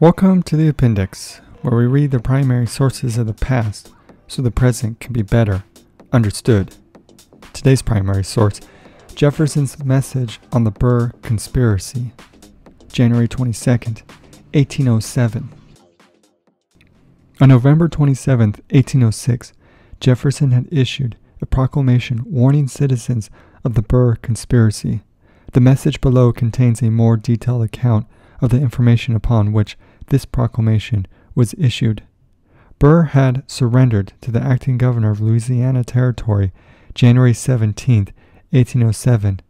Welcome to the appendix, where we read the primary sources of the past so the present can be better understood. Today's primary source, Jefferson's message on the Burr Conspiracy, January 22nd, 1807. On November 27, 1806, Jefferson had issued a proclamation warning citizens of the Burr Conspiracy. The message below contains a more detailed account of the information upon which this proclamation was issued. Burr had surrendered to the acting governor of Louisiana Territory January 17, 1807,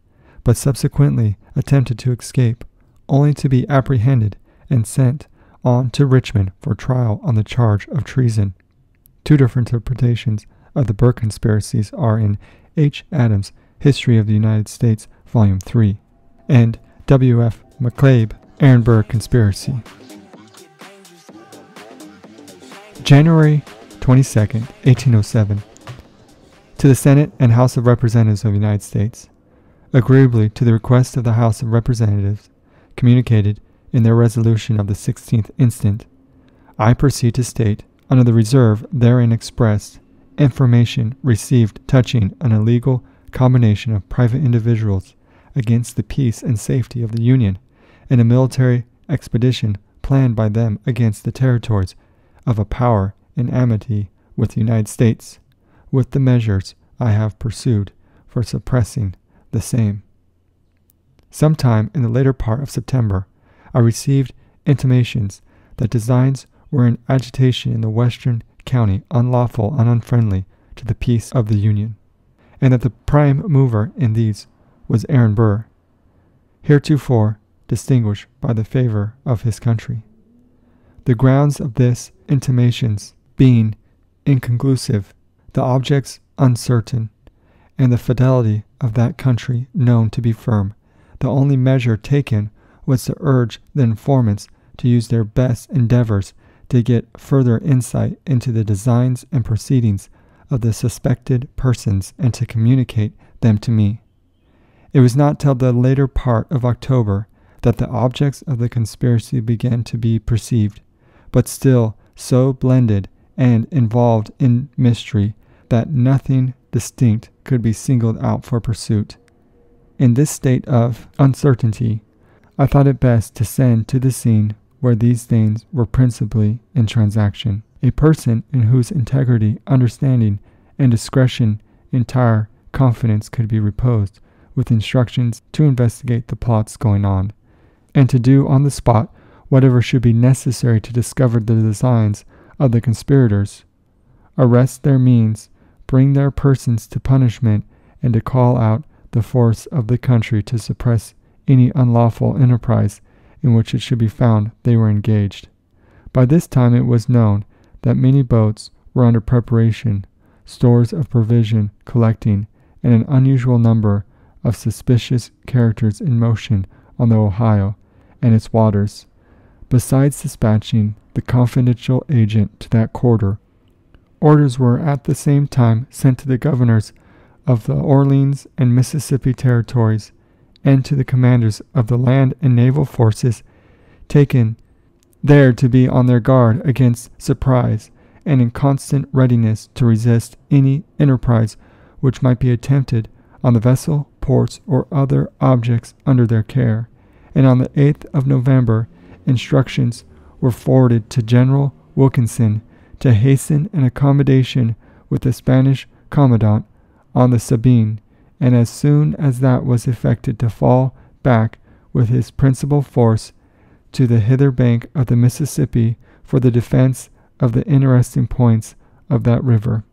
but subsequently attempted to escape, only to be apprehended and sent on to Richmond for trial on the charge of treason. Two different interpretations of the Burr conspiracies are in H. Adams' History of the United States, Volume 3, and W. F. McCabe, Aaron Burr Conspiracy. January 22, 1807. To the Senate and House of Representatives of the United States, agreeably to the request of the House of Representatives, communicated in their resolution of the 16th instant, I proceed to state, under the reserve therein expressed, information received touching an illegal combination of private individuals against the peace and safety of the Union, and a military expedition planned by them against the territories of a power in amity with the United States, with the measures I have pursued for suppressing the same. Sometime in the later part of September, I received intimations that designs were in agitation in the western county unlawful and unfriendly to the peace of the Union, and that the prime mover in these was Aaron Burr, heretofore distinguished by the favor of his country. The grounds of this intimations being inconclusive, the objects uncertain, and the fidelity of that country known to be firm, the only measure taken was to urge the informants to use their best endeavors to get further insight into the designs and proceedings of the suspected persons and to communicate them to me. It was not till the later part of October that the objects of the conspiracy began to be perceived, but still so blended and involved in mystery that nothing distinct could be singled out for pursuit. In this state of uncertainty, I thought it best to send to the scene where these things were principally in transaction a person in whose integrity, understanding, and discretion entire confidence could be reposed, with instructions to investigate the plots going on, and to do on the spot whatever should be necessary to discover the designs of the conspirators, arrest their means, bring their persons to punishment, and to call out the force of the country to suppress any unlawful enterprise in which it should be found they were engaged. By this time it was known that many boats were under preparation, stores of provision collecting, and an unusual number of suspicious characters in motion on the Ohio and its waters. Besides dispatching the confidential agent to that quarter, orders were at the same time sent to the governors of the Orleans and Mississippi territories and to the commanders of the land and naval forces taken there to be on their guard against surprise and in constant readiness to resist any enterprise which might be attempted on the vessel, ports, or other objects under their care. And on the 8th of November, instructions were forwarded to General Wilkinson to hasten an accommodation with the Spanish commandant on the Sabine, and as soon as that was effected to fall back with his principal force to the hither bank of the Mississippi for the defense of the interesting points of that river.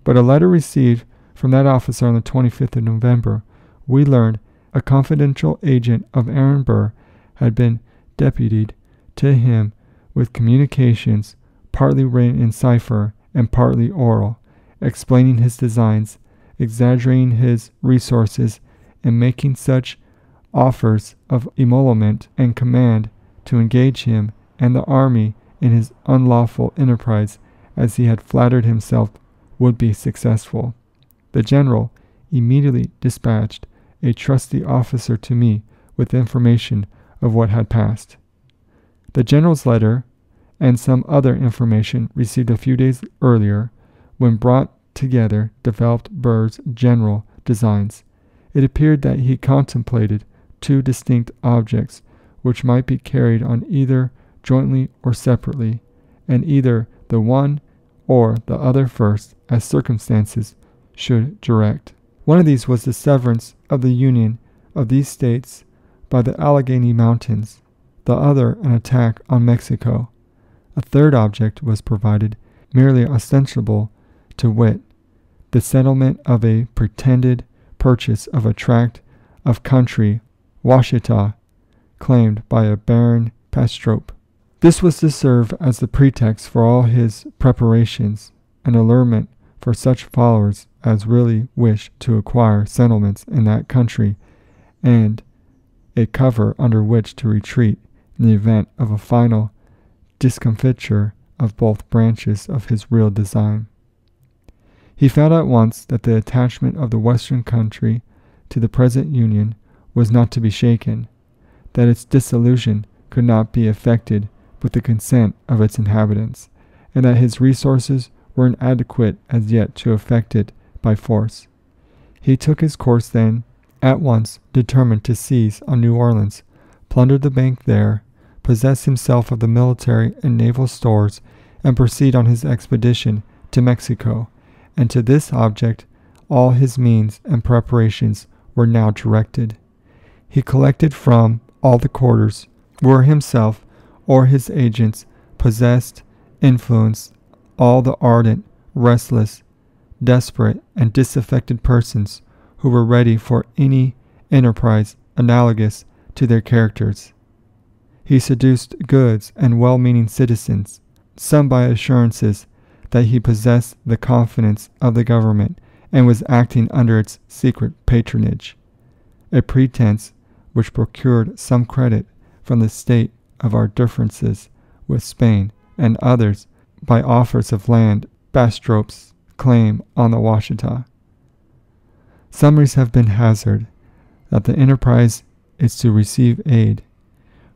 But a letter received from that officer on the 25th of November, we learned a confidential agent of Aaron Burr had been deputed to him with communications partly written in cipher and partly oral, explaining his designs, exaggerating his resources, and making such offers of emolument and command to engage him and the army in his unlawful enterprise as he had flattered himself would be successful. The general immediately dispatched a trusty officer to me with information of what had passed. The general's letter and some other information received a few days earlier, when brought together, developed Burr's general designs. It appeared that he contemplated two distinct objects which might be carried on either jointly or separately, and either the one or the other first, as circumstances should direct. One of these was the severance of the union of these states by the Allegheny Mountains, the other an attack on Mexico. A third object was provided, merely ostensible, to wit, the settlement of a pretended purchase of a tract of country, Washita, claimed by a Baron Pastrop. This was to serve as the pretext for all his preparations, an allurement for such followers as really wished to acquire settlements in that country, and a cover under which to retreat in the event of a final discomfiture of both branches of his real design. He found at once that the attachment of the western country to the present union was not to be shaken, that its dissolution could not be effected with the consent of its inhabitants, and that his resources were inadequate as yet to effect it by force. He took his course then, at once determined to seize on New Orleans, plunder the bank there, possess himself of the military and naval stores, and proceed on his expedition to Mexico, and to this object all his means and preparations were now directed. He collected from all the quarters where himself or his agents possessed, influenced all the ardent, restless, desperate, and disaffected persons who were ready for any enterprise analogous to their characters. He seduced good and well-meaning citizens, some by assurances that he possessed the confidence of the government and was acting under its secret patronage, a pretense which procured some credit from the state of our differences with Spain, and others by offers of land Bastrop's claim on the Washita. Summaries have been hazarded that the enterprise is to receive aid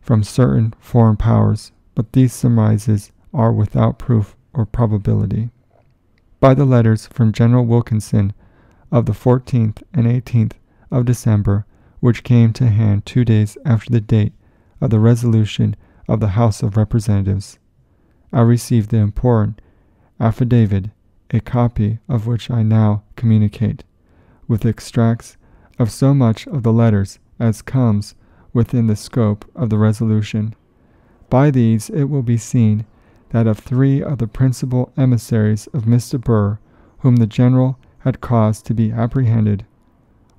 from certain foreign powers, but these surmises are without proof or probability. By the letters from General Wilkinson of the 14th and 18th of December, which came to hand 2 days after the date of the resolution of the House of Representatives, I received the important affidavit, a copy of which I now communicate, with extracts of so much of the letters as comes within the scope of the resolution. By these it will be seen that of 3 of the principal emissaries of Mr. Burr, whom the General had caused to be apprehended,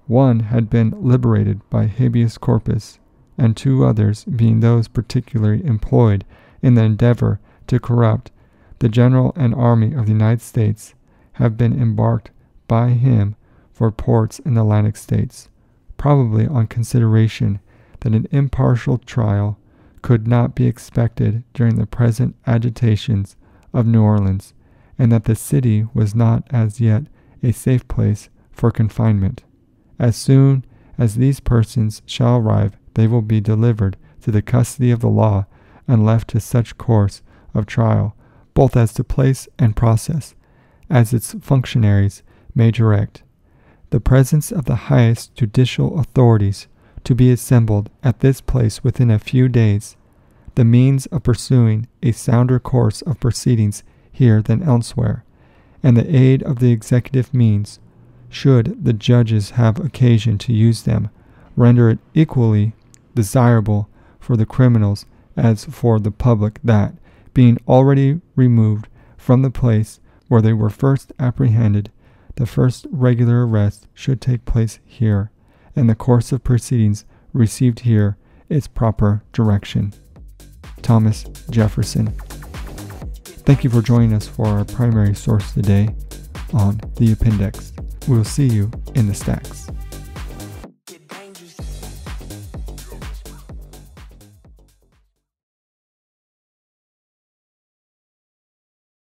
1 had been liberated by habeas corpus, and 2 others, being those particularly employed in the endeavor to corrupt the General and Army of the United States, have been embarked by him for ports in the Atlantic States, probably on consideration that an impartial trial could not be expected during the present agitations of New Orleans, and that the city was not as yet a safe place for confinement. As soon as these persons shall arrive, they will be delivered to the custody of the law and left to such course of trial, both as to place and process, as its functionaries may direct. The presence of the highest judicial authorities to be assembled at this place within a few days, the means of pursuing a sounder course of proceedings here than elsewhere, and the aid of the executive means, should the judges have occasion to use them, render it equally desirable for the criminals as for the public that, being already removed from the place where they were first apprehended, the first regular arrest should take place here, and the course of proceedings received here its proper direction. Thomas Jefferson. Thank you for joining us for our primary source today on the appendix. We'll see you in the stacks.